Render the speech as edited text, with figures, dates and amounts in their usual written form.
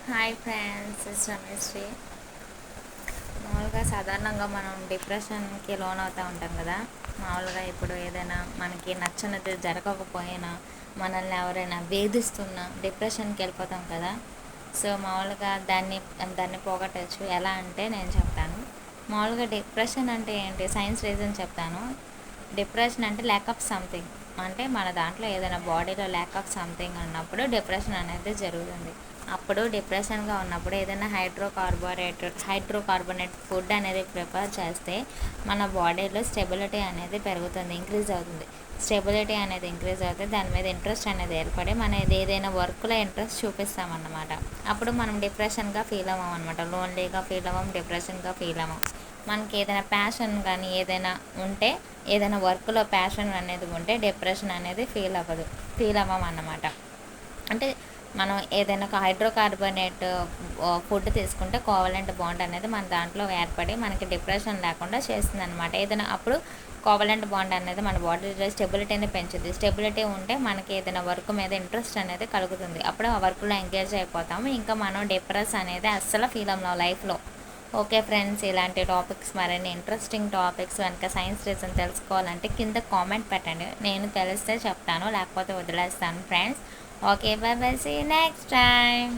Hi friends, it's Rameshri. మామూలుగా సాధారణంగా మనం డిప్రెషన్కి లోన్ అవుతూ ఉంటాం కదా. మామూలుగా ఇప్పుడు ఏదైనా మనకి నచ్చినది జరగకపోయినా, మనల్ని ఎవరైనా వేధిస్తున్నా డిప్రెషన్కి వెళ్ళిపోతాం కదా. సో మామూలుగా దాన్ని పోగొట్టచ్చు. ఎలా అంటే నేను చెప్తాను. మామూలుగా డిప్రెషన్ అంటే ఏంటి, సైన్స్ రీజన్ చెప్తాను. డిప్రెషన్ అంటే ల్యాక్ ఆఫ్ సంథింగ్, అంటే మన దాంట్లో ఏదైనా బాడీలో ల్యాక్ ఆఫ్ సంథింగ్ అన్నప్పుడు డిప్రెషన్ అనేది జరుగుతుంది. అప్పుడు డిప్రెషన్గా ఉన్నప్పుడు ఏదైనా హైడ్రోకార్బోనేట్ ఫుడ్ అనేది ప్రిపేర్ చేస్తే మన బాడీలో స్టెబిలిటీ అనేది పెరుగుతుంది, ఇంక్రీజ్ అవుతుంది. స్టెబిలిటీ అనేది ఇంక్రీజ్ అవుతుంది, దాని మీద ఇంట్రెస్ట్ అనేది ఏర్పడి మన ఏదైనా వర్క్లో ఇంట్రెస్ట్ చూపిస్తామన్నమాట. అప్పుడు మనం డిప్రెషన్గా ఫీల్ అవ్వం అనమాట, లోన్లీగా ఫీల్ అవ్వం, డిప్రెషన్గా ఫీల్ అవ్వం. మనకి ఏదైనా ప్యాషన్ కానీ ఏదైనా ఉంటే, ఏదైనా వర్క్లో ప్యాషన్ అనేది ఉంటే డిప్రెషన్ అనేది ఫీల్ అవ్వం అన్నమాట. అంటే మనం ఏదైనా ఒక హైడ్రోకార్బోనేట్ ఫుడ్ తీసుకుంటే కోవలెంట్ బాండ్ అనేది మన దాంట్లో ఏర్పడి మనకి డిప్రెషన్ లేకుండా చేస్తుంది అనమాట. ఏదైనా అప్పుడు కోవలెంట్ బాండ్ అనేది మన బాడీలో స్టెబిలిటీని పెంచుతుంది. స్టెబిలిటీ ఉంటే మనకి ఏదైనా వర్క్ మీద ఇంట్రెస్ట్ అనేది కలుగుతుంది. అప్పుడు ఆ వర్క్లో ఎంగేజ్ అయిపోతాము. ఇంకా మనం డిప్రెస్ అనేది అస్సలు ఫీల్ అవ్వం లైఫ్లో. ఓకే ఫ్రెండ్స్, ఇలాంటి టాపిక్స్ మరిన్ని ఇంట్రెస్టింగ్ టాపిక్స్ కనుక సైన్స్ రీజన్ తెలుసుకోవాలంటే కింద కామెంట్ పెట్టండి. నేను తెలిస్తే చెప్తాను, లేకపోతే వదిలేస్తాను friends. Okay, bye bye, see next time.